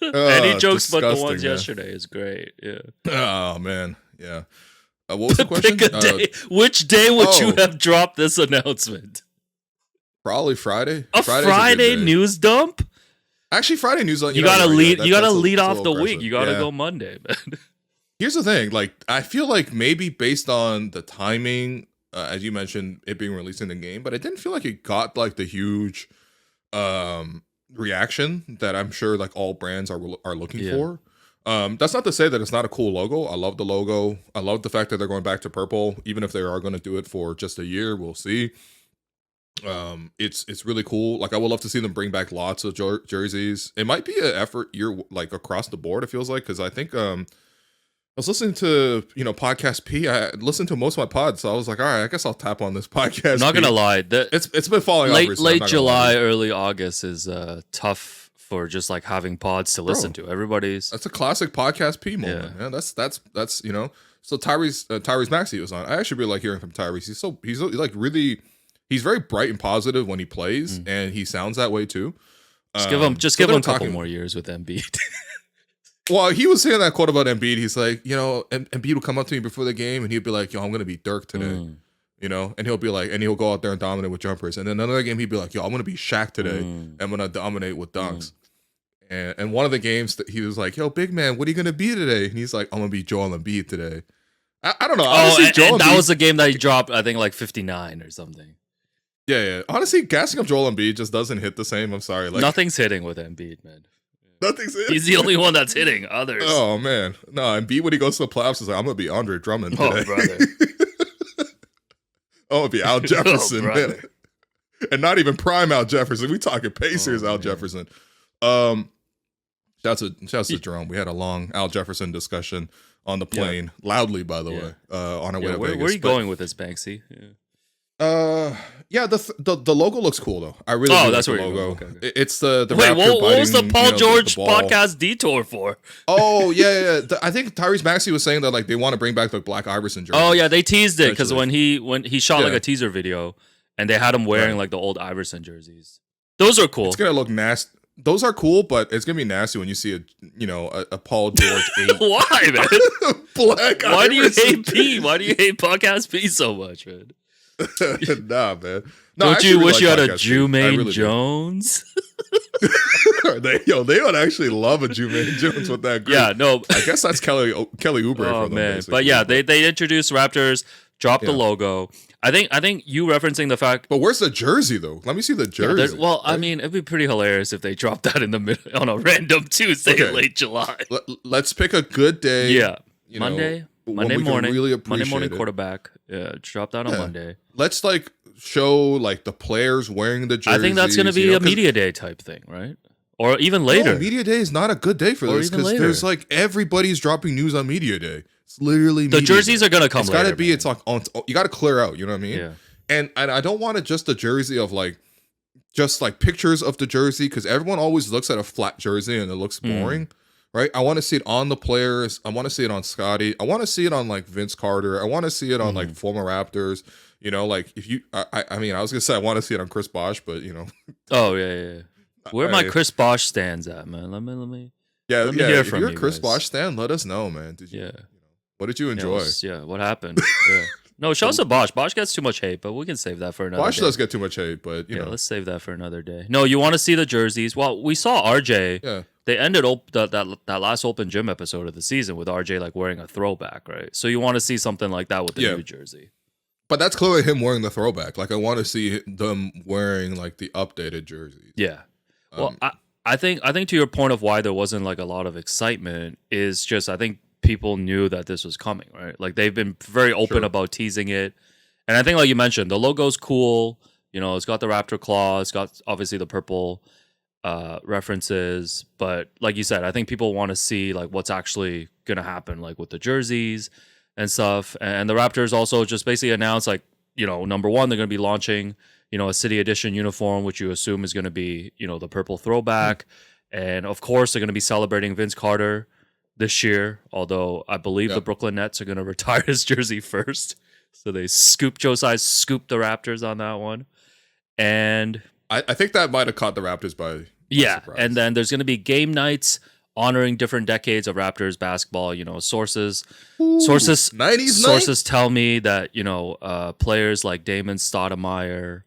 man. Any jokes but the Disgusting, ones man. yesterday is great. Yeah. Oh man, yeah. What was the question? Pick a day. Which day would you oh. have dropped this announcement? Probably Friday. A Friday's Friday good day. news dump? Actually, Friday news. You gotta lead. You gotta lead off the aggressive. week. You gotta Yeah. go Monday, man. Here's the thing. Like, I feel like maybe based on the timing, as you mentioned, it being released in the game, but it didn't feel like it got like the huge reaction that I'm sure like all brands are looking for. That's not to say that it's not a cool logo. I love the logo. I love the fact that they're going back to purple, even if they are going to do it for just a year. We'll see. It's really cool. Like, I would love to see them bring back lots of jerseys. It might be an effort like across the board. It feels like, because I think I was listening to Podcast P. I listened to most of my pods, so I was like, all right, I guess I'll tap on this podcast. I'm not gonna lie, it's been falling off recently. Late July, early August is tough for just like having pods to listen to. Everybody's that's a classic Podcast P moment. Yeah, that's So Tyrese Maxey was on. I actually really like hearing from Tyrese. He's like really, he's very bright and positive when he plays, and he sounds that way too. Just give him a couple more years with Embiid. Well, he was saying that quote about Embiid. He's like, Embiid will come up to me before the game and he'd be like, yo, I'm going to be Dirk today. And he'll be like, and he'll go out there and dominate with jumpers. And then another game, he'd be like, yo, I'm going to be Shaq today. I'm going to dominate with dunks. And one of the games that he was like, yo, big man, what are you going to be today? And he's like, I'm going to be Joel Embiid today. I don't know. Honestly, and that was the game that he dropped, I think, like 59 or something. Yeah. Honestly, gassing up Joel Embiid just doesn't hit the same. I'm sorry. Like, nothing's hitting with Embiid, man. Nothing's hitting. He's the only one that's hitting. Others. Oh, man. No, Embiid, when he goes to the playoffs, is like, I'm going to be Andre Drummond today. Oh, brother. I'm going to be Al Jefferson, Oh, man. And not even prime Al Jefferson. We talking Pacers Al Jefferson. Shouts to Jerome. We had a long Al Jefferson discussion on the plane, loudly, by the way, on our way to Vegas. Where are you going with this, Banksy? The logo looks cool though. I really like that's the where logo. Okay. It's the Wait, Raptor what was the biting, Paul George the ball. podcast detour for? Oh yeah. I think Tyrese Maxey was saying that like they want to bring back the Black Iverson jersey. Oh yeah, they teased it because when he shot like Yeah. a teaser video, and they had him wearing like the old Iverson jerseys. Those are cool. It's gonna look nasty. Those are cool, but it's gonna be nasty when you see a Paul George 8. Why, man? Black Why do you Iverson hate P? jersey. Why do you hate podcast P so much, man? Nah, man. No, Don't you wish you had a Podcast P. I Jermaine really do. Jones? They would actually love a Jermaine Jones with that group. Yeah, no. I guess that's Kelly Oubre for Oh them. man, basically. but yeah, they introduced Raptors, dropped the logo. I think you referencing the fact. But where's the jersey though? Let me see the jersey. Well, I mean, it'd be pretty hilarious if they dropped that in the middle on a random Tuesday in late July. Let's pick a good day. Yeah, Monday morning. Really appreciate Monday morning it. quarterback. Yeah, drop that on Monday. Let's like show like the players wearing the jerseys. I think that's going to be a media day type thing, right? Or even later. No, media day is not a good day for this because there's like everybody's dropping news on media day. It's literally the jerseys are going to come. It's got to be. It's like you got to clear out. You know what I mean? Yeah. And I don't want it just a jersey of like, just like pictures of the jersey because everyone always looks at a flat jersey and it looks boring, right? I want to see it on the players. I want to see it on Scotty. I want to see it on like Vince Carter. I want to see it on like former Raptors. Like if you, I mean, I was gonna say I want to see it on Chris Bosh, but Oh yeah. Where my Chris Bosh stands at, man? Let me. Yeah, let me hear from if you're you a Chris guys. Bosh stan, let us know, man. Did you? What did you enjoy? What happened? Yeah. No, show us a Bosh. Bosh gets too much hate, but we can save that for another Bosh day. does get too much hate, but you know. Let's save that for another day. No, you want to see the jerseys? Well, we saw RJ. Yeah. They ended that last open gym episode of the season with RJ like wearing a throwback, right? So you want to see something like that with the new jersey. But that's clearly him wearing the throwback. Like I want to see them wearing like the updated jerseys. Yeah. Well, I think to your point of why there wasn't like a lot of excitement is just I think people knew that this was coming, right? Like they've been very open about teasing it. And I think like you mentioned, the logo's cool. It's got the Raptor claw, it's got obviously the purple references, but like you said, I think people want to see like what's actually going to happen like with the jerseys and stuff. And the Raptors also just basically announced like, number one, they're going to be launching, a City Edition uniform, which you assume is going to be, the purple throwback. And of course, they're going to be celebrating Vince Carter this year, although I believe the Brooklyn Nets are going to retire his jersey first. So they Joe Tsai scooped the Raptors on that one. And I think that might have caught the Raptors by yeah, surprise. and then there's going to be game nights honoring different decades of Raptors basketball. Sources Ooh, sources 90s sources tell me that players like Damon Stoudemire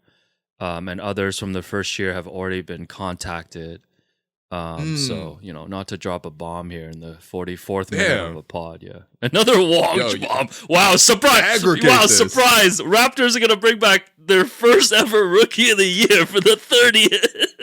and others from the first year have already been contacted. So not to drop a bomb here in the 44th minute of a pod. Yeah, another Wong bomb. Wow, surprise! Surprise! Raptors are gonna bring back their first ever Rookie of the Year for the 30th.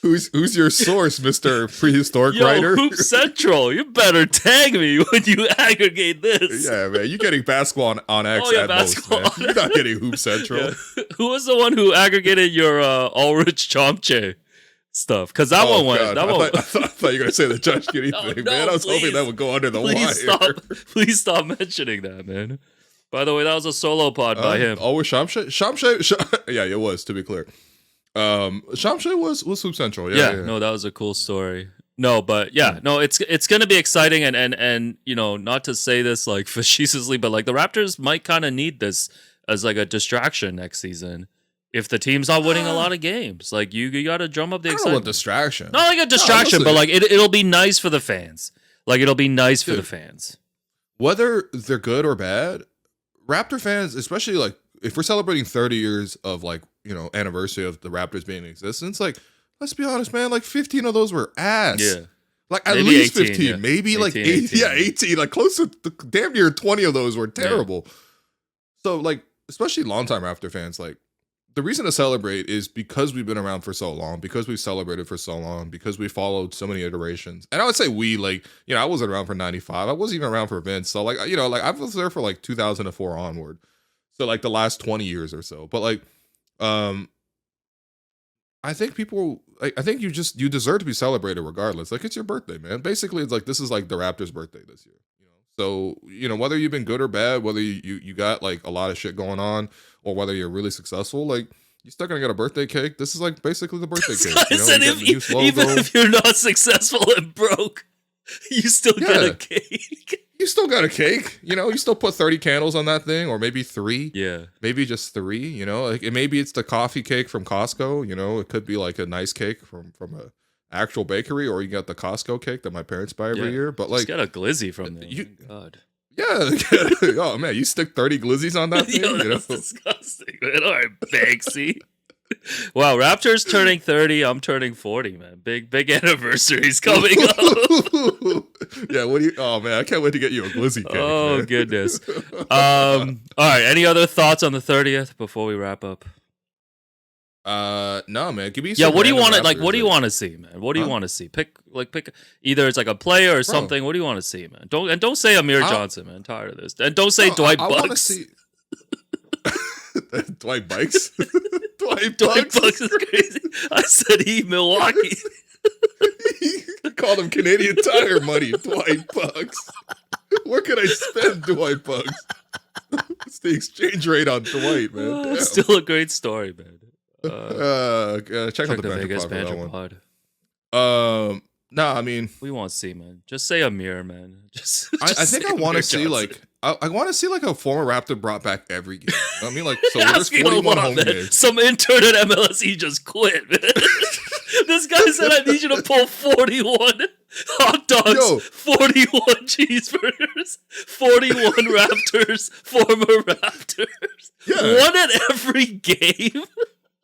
Who's your source, Mr. Prehistoric Writer? Hoop Central, you better tag me when you aggregate this. Yeah, man, you're getting basketball on X at most, man. You're not getting Hoop Central. Yeah. Who was the one who aggregated your Ulrich Chomche stuff? Because that one went. I thought you were going to say the Josh Giddey thing, man. I was hoping that would go under the wire. Please stop mentioning that, man. By the way, that was a solo pod by him. Oh, was Shamshay? Yeah, it was, to be clear. Shamshay was Hoop Central. Yeah. No, that was a cool story. No, but yeah, no, it's gonna be exciting, and not to say this like facetiously, but like the Raptors might kind of need this as like a distraction next season if the team's not winning a lot of games. Like you got to drum up the excitement. I don't want distraction. Not like a distraction, but like it'll be nice for the fans. Like it'll be nice for the fans, whether they're good or bad. Raptor fans, especially like if we're celebrating 30 years of like anniversary of the Raptors being in existence, like let's be honest, man, like 15 of those were ass. Yeah. Like at least 18, 15, yeah. maybe 18, like 18. Yeah, 18. Like close to damn near 20 of those were terrible. Yeah. So like, especially longtime Raptor fans, like the reason to celebrate is because we've been around for so long, because we've celebrated for so long, because we followed so many iterations. And I would say I wasn't around for 95. I wasn't even around for Vince. So like, like I was there for like 2004 onward. So like the last 20 years or so. But like, I think you deserve to be celebrated regardless. Like it's your birthday, man. Basically, it's like this is like the Raptors' birthday this year. So whether you've been good or bad, whether you got like a lot of shit going on, or whether you're really successful, like you're still gonna get a birthday cake. This is like basically the birthday cake. Even if you're not successful and broke, you still get a cake. You still got a cake, you still put 30 candles on that thing, or maybe 3. Yeah. Maybe just 3, like maybe it's the coffee cake from Costco, it could be like a nice cake from a actual bakery, or you got the Costco cake that my parents buy every year. But like, just get a glizzy from there. God. Yeah. Oh man, you stick 30 glizzies on that thing? That's disgusting, man. All right, Banksy. Wow, Raptors turning 30. I'm turning 40, man. Big anniversaries coming up. Yeah, oh man, I can't wait to get you a glizzy cake. Oh man. Goodness. All right, any other thoughts on the 30th before we wrap up? No, man. Give me what do you want to like? What do you want to see, man? What do you want to see? Pick either it's like a player or something. What do you want to see, man? Don't say Amir Johnson, man. I'm tired of this. And don't say Dwight Bucks. I want to see Dwight Bikes. Dwight Bucks is crazy. I said Milwaukee. You called him Canadian Tire money. Dwight Bucks. Where can I spend Dwight Bucks? It's the exchange rate on Dwight, man. Still a great story, man. Check out the Vegas Banter Pod. I mean, we won't see, man. Just say Amir, man. I think I want to see like I want to see like a former Raptor brought back every game. I mean, like so there's 41 home games. Some intern at MLSE just quit, man. This guy said, "I need you to pull 41 hot dogs, 41 cheeseburgers, 41 Raptors, former Raptors, one at every game."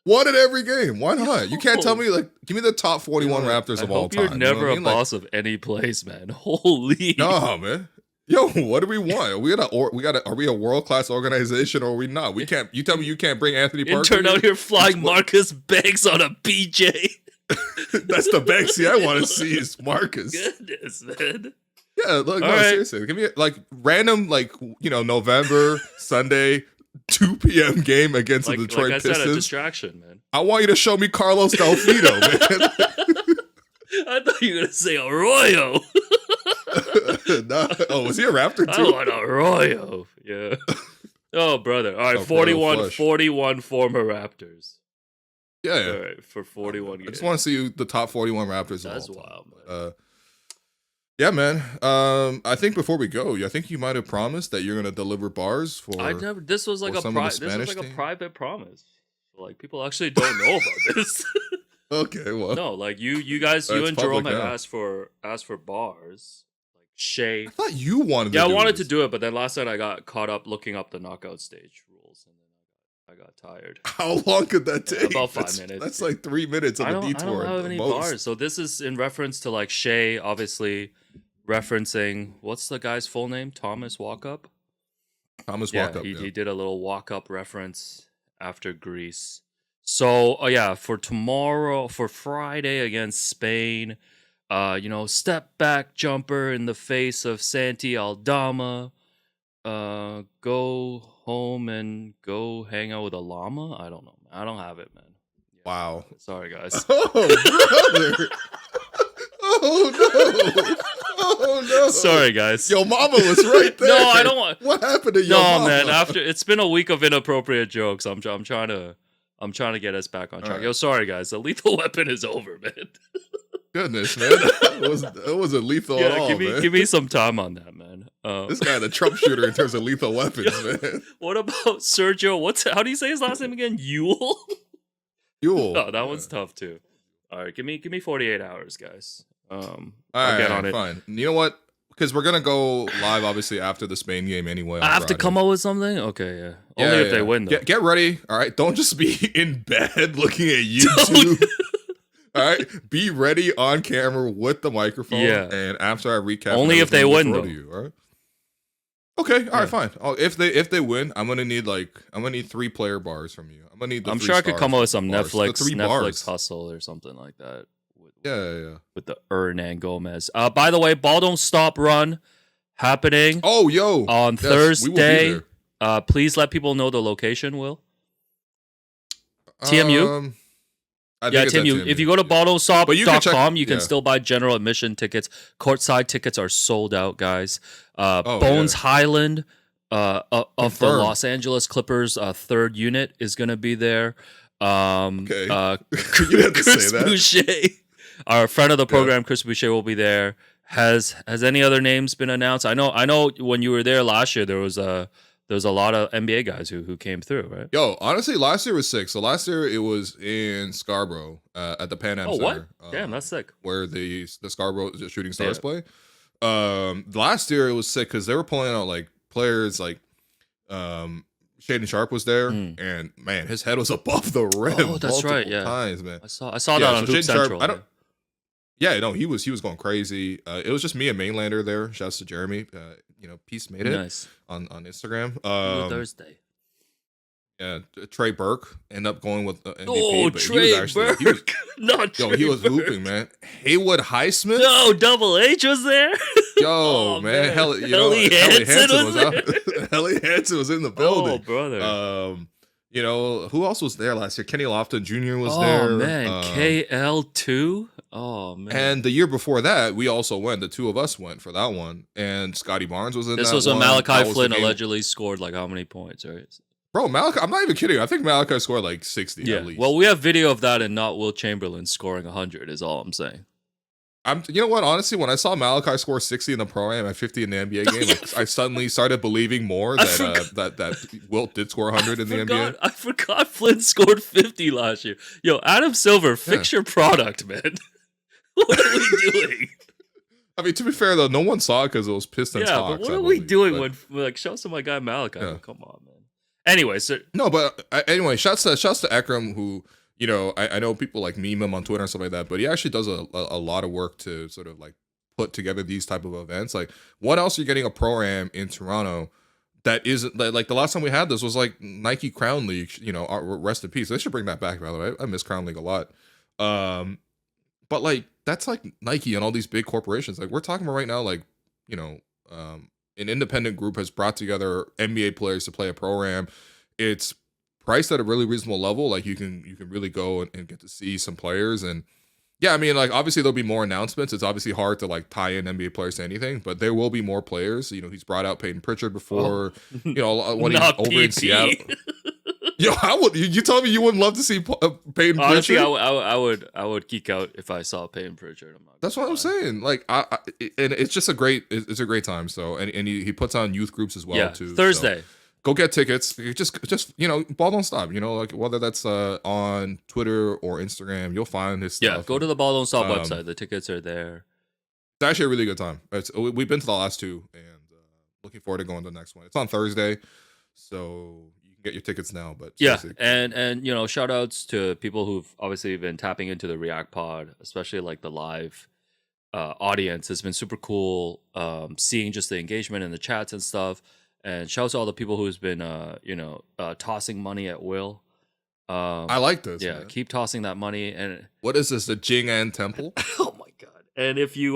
One at every game. Why not? You can't tell me like give me the top 41 Raptors of all time. You're never a boss of any place, man. Holy. No, man. Yo, what do we want? Are we a world-class organization or are we not? We can't. You tell me you can't bring Anthony Parker. Intern out here flying Marcus Banks on a BJ. That's the Banksy I want to see is Marcus. Goodness, man. Yeah, look, seriously. Give me like random November Sunday 2 p.m. game against the Detroit Pistons. I said, a distraction, man. I want you to show me Carlos Delfino, man. I thought you were gonna say Arroyo. Oh, was he a Raptor too? I want Arroyo. Yeah. Oh, brother. All right, 41 former Raptors. Yeah. All right, for 41 games. I just want to see the top 41 Raptors. That's wild, man. Yeah, man. I think before we go, I think you might have promised that you're gonna deliver bars for. This was like a private promise. Like people actually don't know about this. Okay, well, No, like you guys, you it's and Jerome public had now. asked for bars. Like Shay. I thought you wanted Yeah, to I do wanted to this. do it, but then last night I got caught up looking up the knockout stage rules, and then I got tired. How long could that take? About 5 minutes. That's like 3 minutes of I a don't detour have at any most. bars, so this is in reference to like Shay, obviously referencing what's the guy's full name? Thomas Walkup. Thomas Yeah, walk up. he did a little walk up reference after Greece. So, oh yeah, for Friday against Spain, step back jumper in the face of Santi Aldama. Go home and go hang out with a llama. I don't know. I don't have it, man. Yeah. Wow. Sorry, guys. Oh, brother. Oh no. Oh no. Sorry, guys. Yo, mama was right there. No, I don't want. What happened to your No, mama? man. After it's been a week of inappropriate jokes. I'm trying to get us back on track. Right. Yo, sorry, guys. The Lethal Weapon is over, man. Goodness, man. It wasn't lethal at all, man. give me some time on that, man. This guy, the Trump shooter in terms of lethal weapons, man. What about Sergio? How do you say his last name again? Yule. Yule. Oh, that one's tough too. All right, give me 48 hours, guys. All I'll get right, on it. fine. You know what? Because we're gonna go live, obviously, after the Spain game anyway. I have to Friday. come up with something. Okay, yeah. Only if they win, though. Get ready. All right. Don't just be in bed looking at YouTube. All right. Be ready on camera with the microphone. Yeah. And after I recap, Only if they win, though. You, all right. Okay. All right. Fine. If they win, I'm gonna need 3 player bars from you. I'm gonna need. I'm sure I could come up with some bars. Netflix hustle or something like that. Yeah. With the Hernan Gomez. By the way, Ball Don't Stop Run happening. Oh, yo. On yes, Thursday. Please let people know the location, Will. TMU? Yeah, TMU. If you go to balldon'tstop.com, you can still buy general admission tickets. Courtside tickets are sold out, guys. Bones Highland of the Los Angeles Clippers third unit is going to be there. Okay. You have to Chris say that. Boucher, our friend of the program, Chris Boucher, will be there. Has any other names been announced? I know when you were there last year, there was a lot of NBA guys who came through, right? Yo, honestly, last year was sick. So last year it was in Scarborough at the Pan Am Center. What? Damn, that's sick. Where the Scarborough Shooting Stars play. Last year it was sick because they were pulling out like players like Shaden Sharp was there, and man, his head was above the rim. Oh, that's right. Yeah, times, man. I saw that on Hoop Central. Sharp, yeah, no, he was going crazy. It was just me and Mainlander there. Shouts to Jeremy. Peace made it nice on Instagram. Thursday. Yeah, Trey Burke ended up going with MVP. Oh, but Trey Burke. Not Trey he was Burke. hooping, man. Haywood Highsmith. No, Double H was there. Yo, man. Helly Hansen was out. Helly Hansen was in the building. Oh, brother. Who else was there last year? Kenny Lofton Jr. was there. Oh, man. KL2? Oh, man. And the year before that, we also went. The two of us went for that one. And Scotty Barnes was in this that was when one. Malachi Flynn allegedly scored like how many points, right? Bro, Malachi, I'm not even kidding. I think Malachi scored like 60 at least. Well, we have video of that and not Will Chamberlain scoring 100 is all I'm saying. You know what? Honestly, when I saw Malachi score 60 in the pro-am and 50 in the NBA game, I suddenly started believing more that Wilt did score 100 in the NBA. I forgot Flynn scored 50 last year. Yo, Adam Silver, fix your product, man. What are we doing? I mean, to be fair though, no one saw it because it was Pistons Hawks. But what are we doing when show some my guy Malachi? Yeah. Come on, man. Anyway, so anyway, shouts to Ekram, who I know people like meme him on Twitter and stuff like that, but he actually does a lot of work to sort of like put together these type of events. Like, what else are you getting a pro-am in Toronto that isn't like the last time we had this was like Nike Crown League? Rest in peace. They should bring that back. By the way, I miss Crown League a lot. But like that's like Nike and all these big corporations. Like we're talking about right now, like an independent group has brought together NBA players to play a pro-am. It's priced at a really reasonable level. Like you can really go and get to see some players. And yeah, I mean, like obviously there'll be more announcements. It's obviously hard to like tie in NBA players to anything, but there will be more players. He's brought out Peyton Pritchard before. When he's over in Seattle. Yo, you told me you wouldn't love to see Peyton honestly, Pritchard? I would geek out if I saw Peyton Pritchard. That's what I'm saying. Like, and it's just a great time. So, and he puts on youth groups as well too. Thursday. go get tickets. Just ball don't stop. Like whether that's on Twitter or Instagram, you'll find his stuff. Yeah, go to the Ball Don't Stop Um, website. The tickets are there. It's actually a really good time. We've been to the last two, and looking forward to going to the next one. It's on Thursday, so you can get your tickets now. But Yeah, seriously, and shout outs to people who've obviously been tapping into the React Pod, especially like the live audience. It's been super cool seeing just the engagement in the chats and stuff. And shout out to all the people who's been tossing money at will. I like this. Yeah, man. keep tossing that money. And What is this? The Jing An Temple? oh my god! And if you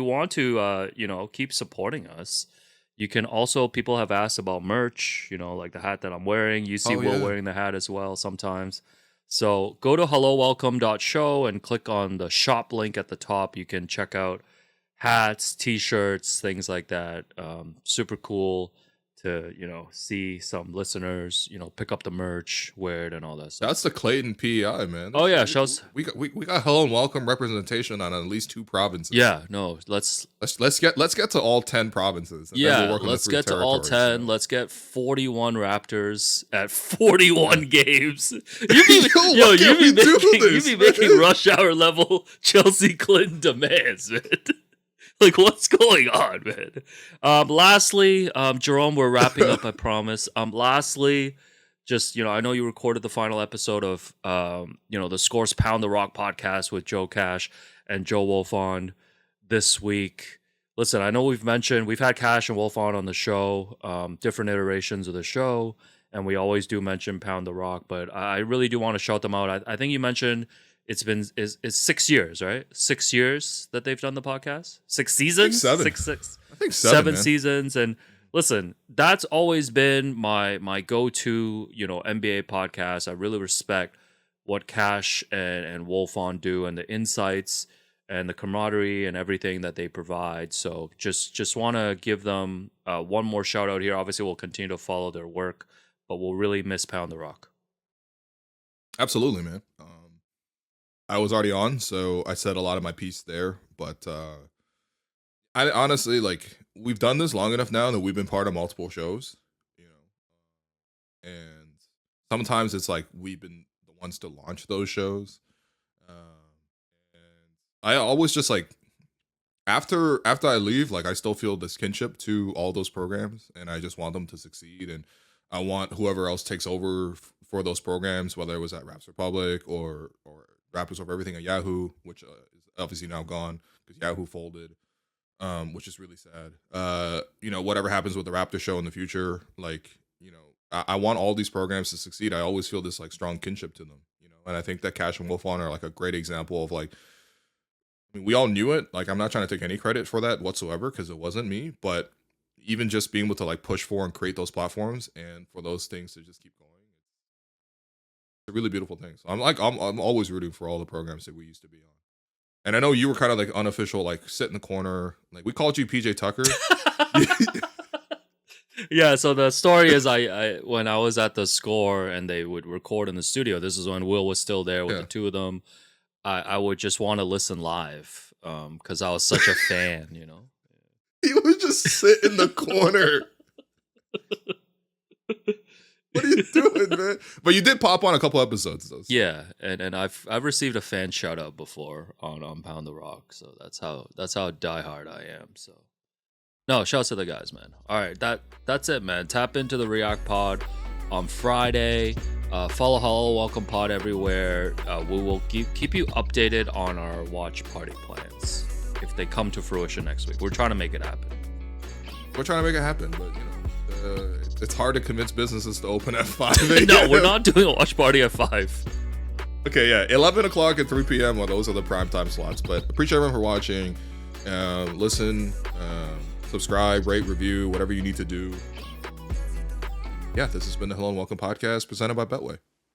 want to keep supporting us, you can also, people have asked about merch. Like the hat that I'm wearing. You see Will wearing the hat as well sometimes. So go to hellowelcome.show and click on the shop link at the top. You can check out hats, t-shirts, things like that. Super cool to see some listeners pick up the merch, wear it, and all that stuff. That's the Clayton PEI, man. Oh yeah, we got hello and welcome representation on at least 2 provinces. Yeah, no, let's get to all 10 provinces. And then yeah, we'll work on let's the 3 get to all 10. territories, Let's get 41 Raptors at 41 games. You be making rush hour level Chelsea Clinton demands, man. Like, what's going on, man? Lastly, Jerome, we're wrapping up, I promise. Lastly, just, I know you recorded the final episode of, the Scores Pound the Rock podcast with Joe Cash and Joe Wolfond this week. Listen, I know we've had Cash and Wolfond on the show, different iterations of the show, and we always do mention Pound the Rock, but I really do want to shout them out. I think you mentioned it's 6 years, right? 6 years that they've done the podcast? 6 seasons? I think 7. I think 7 seasons. And listen, that's always been my go-to, NBA podcast. I really respect what Cash and Wolfond do, and the insights and the camaraderie and everything that they provide. So just want to give them one more shout out here. Obviously, we'll continue to follow their work, but we'll really miss Pound the Rock. Absolutely, man. I was already on, so I said a lot of my piece there. But I honestly, like, we've done this long enough now that we've been part of multiple shows, and sometimes it's like we've been the ones to launch those shows. And I always just like after I leave, like I still feel this kinship to all those programs, and I just want them to succeed, and I want whoever else takes over for those programs, whether it was at Raps Republic or Raptors Over Everything at Yahoo, which is obviously now gone because Yahoo folded, which is really sad. Whatever happens with the Raptor show in the future, like, I want all these programs to succeed. I always feel this like strong kinship to them, and I think that Cash and Wolfond are like a great example of like, I mean, we all knew it. Like, I'm not trying to take any credit for that whatsoever because it wasn't me, but even just being able to like push for and create those platforms and for those things to just keep going, it's a really beautiful thing. So I'm always rooting for all the programs that we used to be on. And I know you were kind of like unofficial, like sit in the corner. Like we called you PJ Tucker. Yeah, so the story is I when I was at the Score and they would record in the studio, this is when Will was still there with the two of them. I would just want to listen live because I was such a fan, He would just sit in the corner. What are you doing, man? But you did pop on a couple episodes, though. So. Yeah, and I've received a fan shout out before on Pound the Rock, so that's how diehard I am. So no, shouts to the guys, man. All right, that's it, man. Tap into the React Pod on Friday. Follow Hello Welcome Pod everywhere. We will keep you updated on our watch party plans if they come to fruition next week. We're trying to make it happen. We're trying to make it happen, but it's hard to convince businesses to open at 5 a.m. No, we're not doing a watch party at 5. Okay, yeah, 11 o'clock and 3 p.m. Well, those are the prime time slots. But appreciate everyone for watching. Listen, subscribe, rate, review, whatever you need to do. Yeah, this has been the Hello and Welcome podcast presented by Betway.